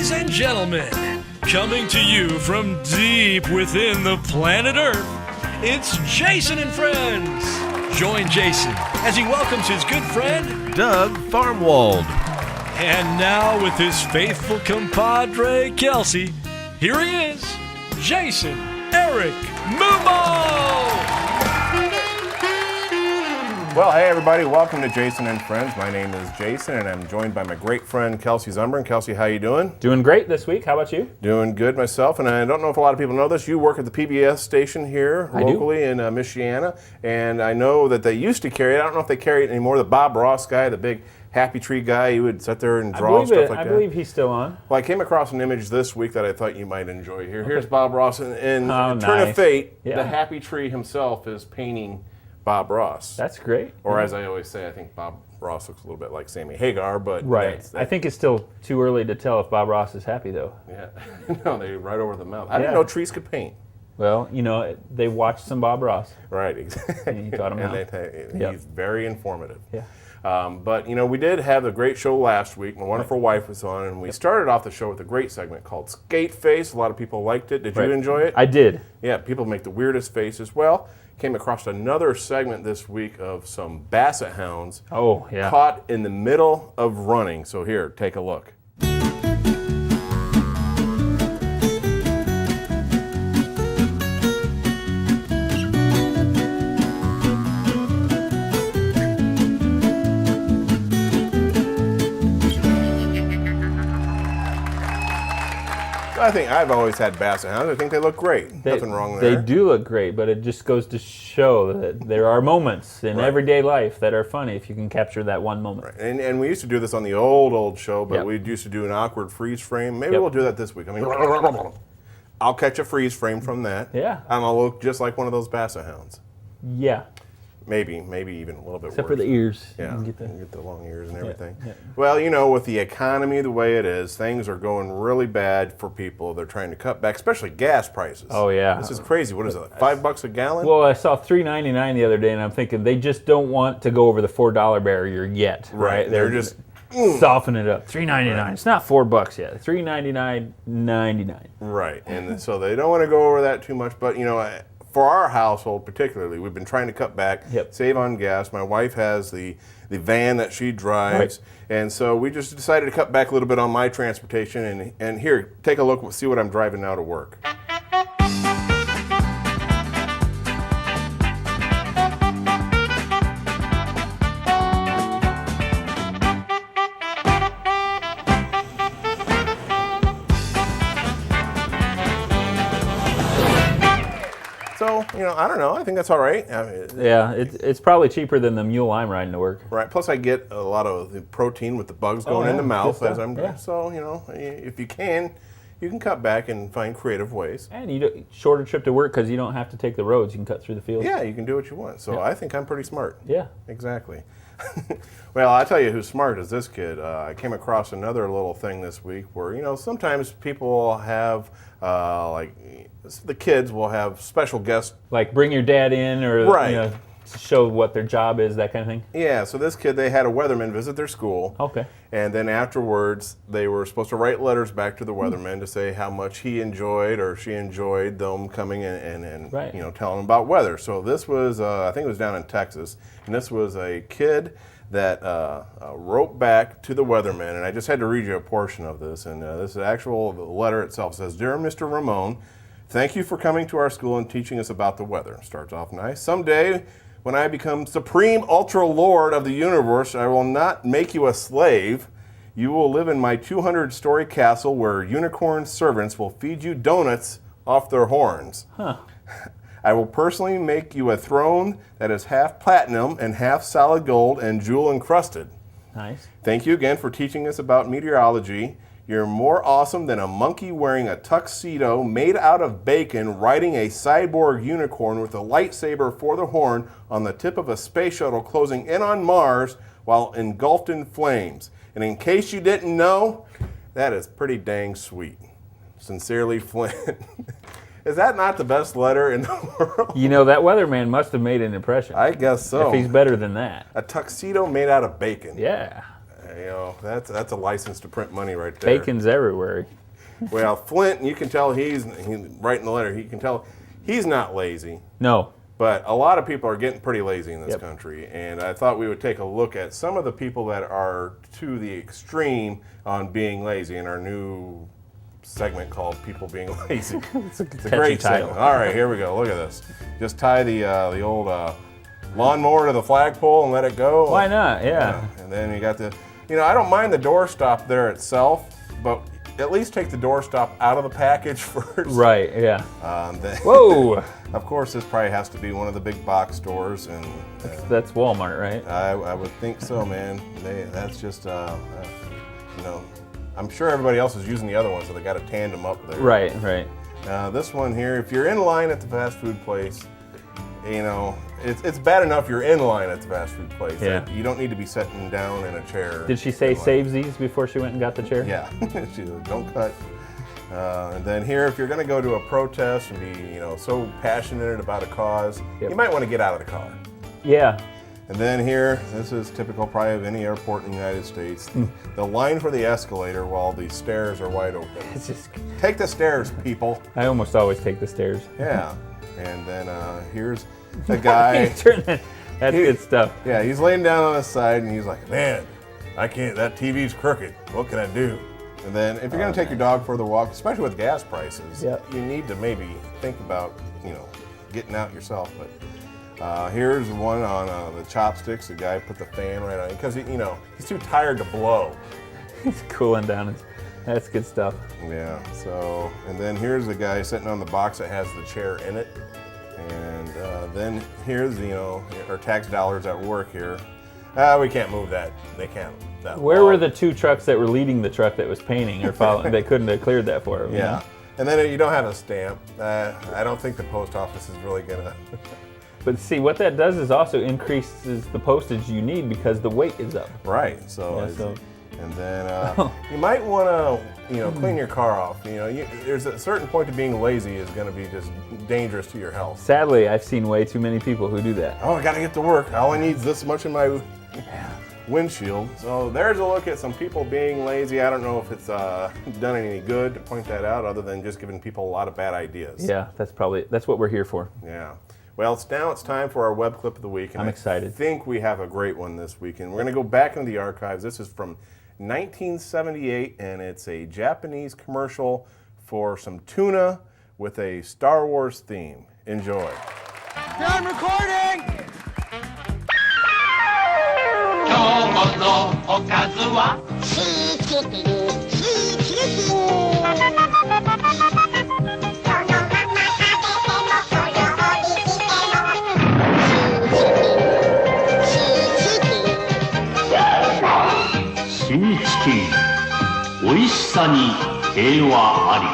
Ladies and gentlemen, coming to you from deep within the planet Earth, it's Jason and Friends. Join Jason as he welcomes his good friend, Doug Farmwald. And now with his faithful compadre, Kelsey, here he is, Jason Eric Mumo! Well, hey everybody, welcome to Jason and Friends. My name is Jason and I'm joined by my great friend Kelsey Zumbrun. Kelsey, how you doing? Doing great this week. How about you? Doing good myself, and I don't know if a lot of people know this. You work at the PBS station here locally in Michiana, and I know that they used to carry it. I don't know if they carry it anymore. The Bob Ross guy, the big happy tree guy, he would sit there and draw stuff like that. I believe he's still on. Well, I came across an image this week that I thought you might enjoy here. Here's Bob Ross, and in Turn of Fate, the happy tree himself is painting Bob Ross. That's great. Or as I always say, I think Bob Ross looks a little bit like Sammy Hagar, but right. I think it's still too early to tell if Bob Ross is happy, though. Yeah, no, they right over the mouth. I didn't know trees could paint. Well, you know, they watched some Bob Ross. Right, exactly. And he taught him how. He's very informative. Yeah. But, you know, we did have a great show last week. My wonderful wife was on, and we started off the show with a great segment called Skate Face. A lot of people liked it. Did you enjoy it? I did. Yeah, people make the weirdest faces. Well, came across another segment this week of some Basset Hounds caught in the middle of running. So here, take a look. I think I've always had Basset Hounds. I think they look great. Nothing wrong there. They do look great, but it just goes to show that there are moments in everyday life that are funny if you can capture that one moment. Right. And we used to do this on the old show, but we used to do an awkward freeze frame. Maybe we'll do that this week. I mean, I'll catch a freeze frame from that. Yeah. And I'll look just like one of those Basset Hounds. Yeah. Maybe even a little bit Except worse. for the ears. Yeah, you get the long ears and everything. Yeah. Well, you know, with the economy the way it is, things are going really bad for people. They're trying to cut back, especially gas prices. Oh, yeah. This is crazy. What is it, $5 a gallon? Well, I saw $3.99 the other day, and I'm thinking they just don't want to go over the $4 barrier yet, right? They're just softening it up. $3.99. Right. It's not $4 yet. $3.99.99. Right, and so they don't want to go over that too much, but, you know, for our household particularly, we've been trying to cut back, save on gas. My wife has the van that she drives, and so we just decided to cut back a little bit on my transportation. And here, take a look, see what I'm driving now to work. So, you know, I don't know. I think that's all right. I mean, yeah, it's probably cheaper than the mule I'm riding to work. Right. Plus, I get a lot of the protein with the bugs going in the mouth as I'm doing. So, you know, if you can cut back and find creative ways. And shorter trip to work because you don't have to take the roads. You can cut through the fields. Yeah, you can do what you want. So I think I'm pretty smart. Yeah. Exactly. Well, I tell you who's smart is this kid. I came across another little thing this week where, you know, sometimes people have, like, the kids will have special guests. Like bring your dad in or, you know, show what their job is, that kind of thing? Yeah, so this kid, they had a weatherman visit their school. Okay. And then afterwards, they were supposed to write letters back to the weatherman to say how much he enjoyed or she enjoyed them coming in and you know, telling them about weather. So this was, I think it was down in Texas, and this was a kid that wrote back to the weatherman, and I just had to read you a portion of this, and this actual letter itself says, "Dear Mr. Ramon, thank you for coming to our school and teaching us about the weather." Starts off nice. "Someday, when I become supreme ultra lord of the universe, I will not make you a slave. You will live in my 200-story castle where unicorn servants will feed you donuts off their horns. Huh. I will personally make you a throne that is half platinum and half solid gold and jewel encrusted. Nice. Thank you again for teaching us about meteorology. You're more awesome than a monkey wearing a tuxedo made out of bacon riding a cyborg unicorn with a lightsaber for the horn on the tip of a space shuttle closing in on Mars while engulfed in flames. And in case you didn't know, that is pretty dang sweet. Sincerely, Flint." Is that not the best letter in the world? You know, that weatherman must have made an impression. I guess so. If he's better than that. A tuxedo made out of bacon. Yeah. that's a license to print money right there. Bacon's everywhere. Well, Flint, you can tell he's writing the letter. You can tell he's not lazy. No. But a lot of people are getting pretty lazy in this country, and I thought we would take a look at some of the people that are to the extreme on being lazy in our new segment called People Being Lazy. It's a great title. segment. All right, here we go. Look at this. Just tie the old lawnmower to the flagpole and let it go. Why not? Yeah. And then you got the, I don't mind the doorstop there itself, but at least take the doorstop out of the package first. Right, yeah. Whoa! Of course, this probably has to be one of the big box stores, and that's Walmart, right? I would think so, man. That's just, I'm sure everybody else is using the other one, so they got a tandem up there. Right. This one here, if you're in line at the fast food place, it's bad enough you're in line at the fast food place. Yeah. You don't need to be sitting down in a chair. Did she say save these before she went and got the chair? Yeah. She said, don't cut. And then here, if you're going to go to a protest and be, so passionate about a cause, you might want to get out of the car. Yeah. And then here, this is typical probably of any airport in the United States. The line for the escalator while the stairs are wide open. It's just... Take the stairs, people. I almost always take the stairs. Yeah. And then here's a guy. That's good stuff. Yeah, he's laying down on his side and he's like, man, I can't, that TV's crooked. What can I do? And then if you're going to take your dog for the walk, especially with gas prices, you need to maybe think about, getting out yourself. But here's one on the chopsticks. The guy put the fan right on it because, he's too tired to blow. He's cooling down. That's good stuff. Yeah, so, and then here's the guy sitting on the box that has the chair in it. And then here's, our tax dollars at work here. We can't move that. They can't. Where were the two trucks that were leading the truck that was painting or following? They couldn't have cleared that for him. Yeah. And then you don't have a stamp. I don't think the post office is really going to. But see, what that does is also increases the postage you need because the weight is up. Right. So. And then you might want to, clean your car off. There's a certain point to being lazy is going to be just dangerous to your health. Sadly, I've seen way too many people who do that. Oh, I got to get to work. All I need is this much in my windshield. So there's a look at some people being lazy. I don't know if it's done any good to point that out, other than just giving people a lot of bad ideas. Yeah, that's what we're here for. Yeah. Well, it's time for our web clip of the week. And I'm excited. I think we have a great one this week, and we're going to go back into the archives. This is from 1978, and it's a Japanese commercial for some tuna with a Star Wars theme. Enjoy. I'm recording! 今日のおかずはシーチキンおいしさに平和あり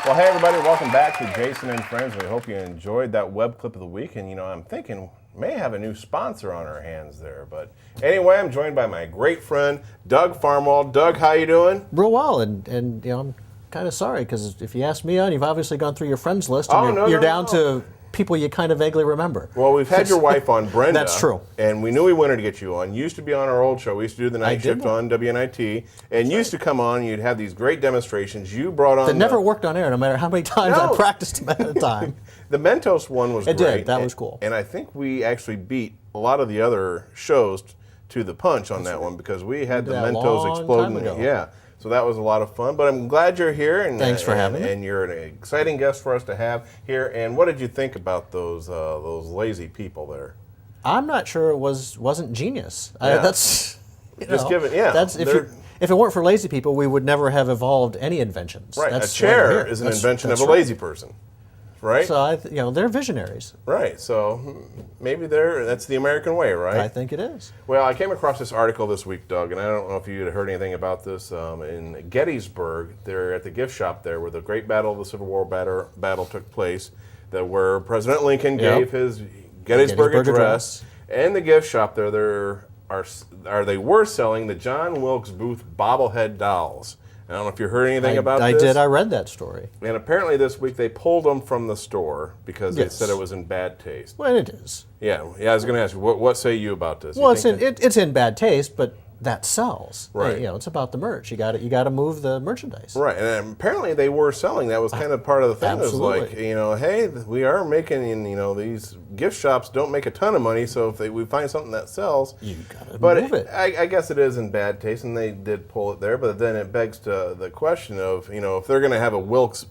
Well, hey everybody, welcome back to Jason and Friends. We hope you enjoyed that web clip of the week, and I'm thinking may have a new sponsor on our hands there. But anyway, I'm joined by my great friend Doug Farmwald. Doug, how you doing? Real well, and I'm kind of sorry because if you ask me on, you've obviously gone through your friends list, and you're down to people you kind of vaguely remember. Well, we've had your wife on, Brenda. That's true. And we knew we wanted to get you on. You used to be on our old show. We used to do the night shift on WNIT. And you used to come on, you'd have these great demonstrations. You brought on... That never worked on air, no matter how many times I practiced them at a time. The Mentos one was great. It did. That was cool. And I think we actually beat a lot of the other shows to the punch on that one because we had the Mentos exploding. Yeah. So that was a lot of fun, but I'm glad you're here. And thanks for having me. And you're an exciting guest for us to have here. And what did you think about those lazy people there? I'm not sure it wasn't genius. Yeah. That's if it weren't for lazy people, we would never have evolved any inventions. Right, a chair is an invention of a lazy person. Right? So they're visionaries. Right. So maybe that's the American way, right? I think it is. Well, I came across this article this week, Doug, and I don't know if you had heard anything about this. In Gettysburg, they're at the gift shop there where the Great Battle of the Civil War battle took place, where President Lincoln gave his Gettysburg address. And the gift shop there, they were selling the John Wilkes Booth bobblehead dolls. I don't know if you heard anything about this. I did. I read that story. And apparently this week they pulled them from the store because they said it was in bad taste. Well, it is. Yeah. I was going to ask you, what say you about this? Well, it's in bad taste, but that sells. Right. You know, it's about the merch. You got to move the merchandise. Right. And apparently they were selling. That was kind of part of the thing. Absolutely. It was like, you know, hey, we are making, you know, these gift shops don't make a ton of money, so if we find something that sells, you got to move it. I guess it is in bad taste, and they did pull it there. But then it begs to the question of, you know, if they're going to have a Wilkes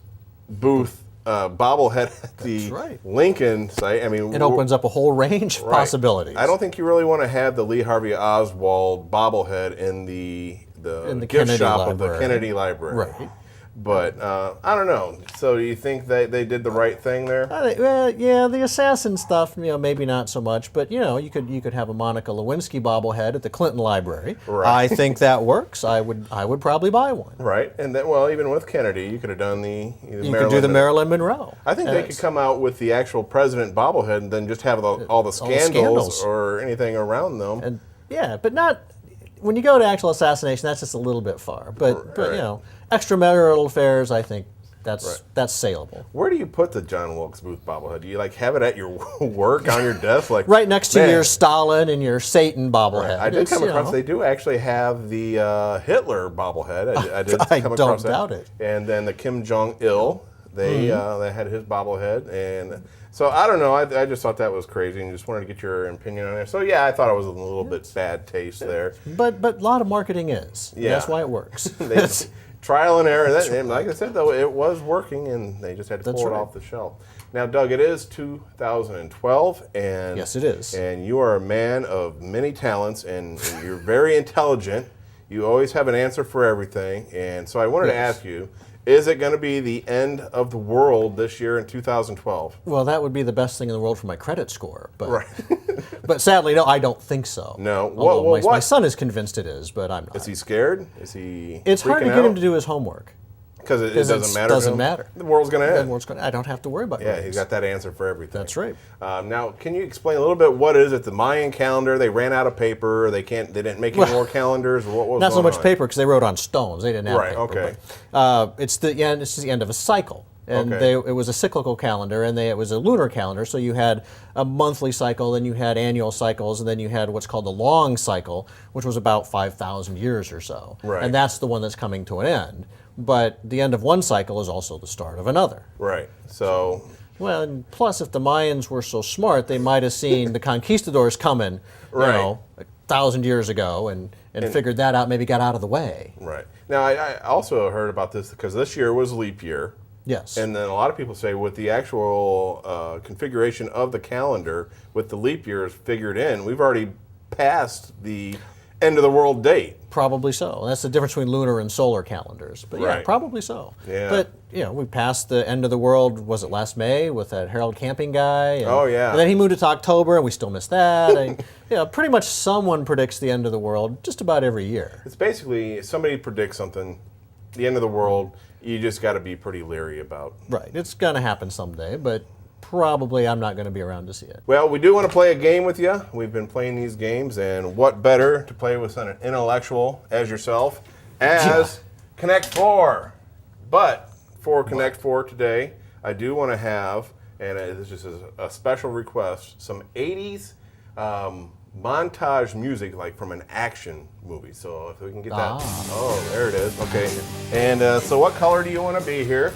Booth bobblehead at the Lincoln site, I mean, it opens up a whole range of possibilities. I don't think you really want to have the Lee Harvey Oswald bobblehead in the gift Kennedy shop Library. of the Kennedy Library. Right. But I don't know. So do you think they did the right thing there? Well, yeah, the assassin stuff, you know, maybe not so much. But you know, you could have a Monica Lewinsky bobblehead at the Clinton Library. Right. I think that works. I would probably buy one. Right, and then even with Kennedy, you could have done you could do the Marilyn Monroe. I think they could come out with the actual president bobblehead and then just have all the scandals or anything around them. And yeah, but not. When you go to actual assassination, that's just a little bit far. But you know, extramarital affairs, I think that's saleable. Where do you put the John Wilkes Booth bobblehead? Do you have it at your work on your desk, like right next to your Stalin and your Satan bobblehead? Right. I did come across. They do actually have the Hitler bobblehead. I did come across that. Doubt it. And then the Kim Jong Il, they had his bobblehead, and so I don't know. I just thought that was crazy, and just wanted to get your opinion on it. So yeah, I thought it was a little bit bad taste there. But a lot of marketing is. Yeah. That's why it works. Trial and error. And like I said, though, it was working, and they just had to pull it off the shelf. Now, Doug, it is 2012, and yes, it is. And you are a man of many talents, and you're very intelligent. You always have an answer for everything, and so I wanted to ask you. Is it going to be the end of the world this year in 2012? Well, that would be the best thing in the world for my credit score. But, but sadly, no, I don't think so. No. My son is convinced it is, but I'm not. Is he scared? Is he It's hard to freaking get out? him to do his homework. Because it doesn't matter. It doesn't matter. The world's going to end. I don't have to worry about it. Yeah, he's got that answer for everything. That's right. Now, can you explain a little bit what is it? The Mayan calendar? They ran out of paper. They didn't make any more calendars. What was not so going much on? paper because they wrote on stones. They didn't have paper. Okay. But, it's the end of a cycle. And it was a cyclical calendar, and it was a lunar calendar. So you had a monthly cycle, then you had annual cycles, and then you had what's called the long cycle, which was about 5,000 years or so. Right. And that's the one that's coming to an end. But the end of one cycle is also the start of another. Right. So. Well, and plus, if the Mayans were so smart, they might have seen the conquistadors coming, you know, 1,000 years ago, and figured that out. Maybe got out of the way. Right. Now, I also heard about this because this year was leap year. Yes. And then a lot of people say with the actual configuration of the calendar, with the leap years figured in, we've already passed the end of the world date. Probably so. And that's the difference between lunar and solar calendars. But yeah, probably so. Yeah. But we passed the end of the world. Was it last May with that Harold Camping guy? And, and then he moved it to October, and we still missed that. Pretty much someone predicts the end of the world just about every year. It's basically somebody predicts something, the end of the world. You just got to be pretty leery about. Right. It's going to happen someday, but probably I'm not going to be around to see it. Well, we do want to play a game with you. We've been playing these games, and what better to play with an intellectual as yourself as Kinect 4. But for Kinect 4 today, I do want to have, and this is just a special request, some 80s montage music, like from an action movie. So if we can get that. Oh, there it is. Okay. And so what color do you want to be here?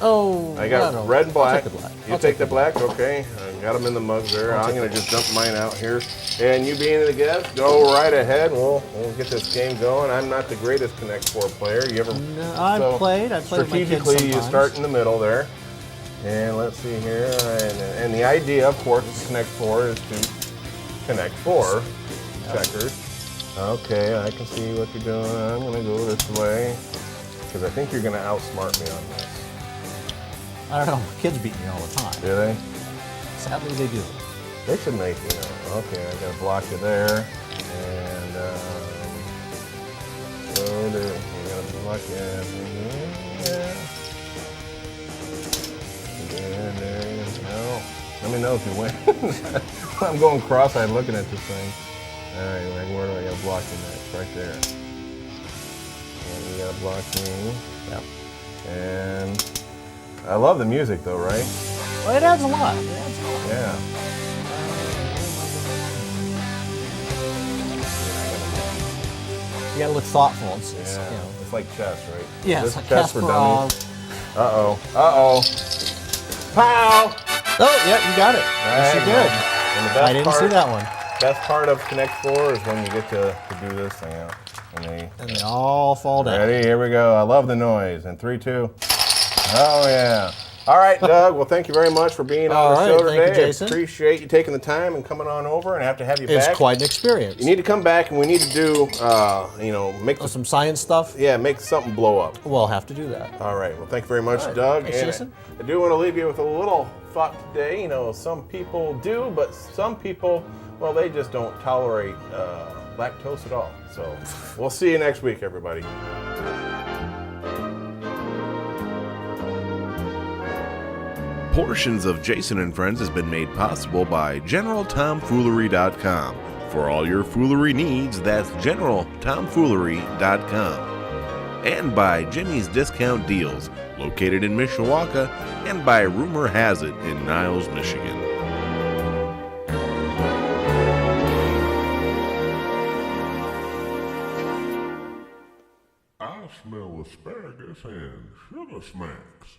Oh, I got red and black. I'll take the black. You take the black? Okay. I got them in the mugs there. I'm going to just dump mine out here. And you being the guest, go right ahead. We'll get this game going. I'm not the greatest Kinect 4 player. You ever? No, I've played with my kids strategically, you sometimes. start in the middle there. And let's see here. And the idea, of course, with Kinect 4 is to Kinect 4 checkers. Okay, I can see what you're doing. I'm going to go this way because I think you're going to outsmart me on this. I don't know. Kids beat me all the time. Do they? Sadly, they do. They should make, okay, I got to block you there. And, so there, you got to block you. Yeah. And there you go. Let me know if you win. I'm going cross-eyed looking at this thing. All right, where do I got to block you next? Right there. And you got a blockchain. Yep. And I love the music though, right? Well, it adds a lot. It adds a lot. Yeah. You gotta look thoughtful. It's, Yeah. you know. It's like chess, right? Yeah, Is it's this like chess for Kasparov. dummies? Uh-oh. Uh-oh. Pow! Oh, yeah, you got it. Yes, you Right. did. And the best I didn't see that one. Best part of Kinect 4 is when you get to do this thing out. And they all fall down. Ready? Here we go. I love the noise. And 3, 2. Oh, yeah. All right, Doug. Well, thank you very much for being on the show today. Thank you, Jason. I appreciate you taking the time and coming on over, and I have to have you back. It's quite an experience. You need to come back, and we need to do, make some science stuff. Yeah, make something blow up. We'll have to do that. All right. Well, thank you very much, All right. Doug. Thanks, And Jason. I do want to leave you with a little thought today. You know, some people do, but some people, well, they just don't tolerate lactose at all. So we'll see you next week, everybody. Portions of Jason and Friends has been made possible by GeneralTomfoolery.com. For all your foolery needs, that's GeneralTomfoolery.com. And by Jimmy's Discount Deals, located in Mishawaka, and by Rumor Has It in Niles, Michigan. I smell asparagus and sugar smacks.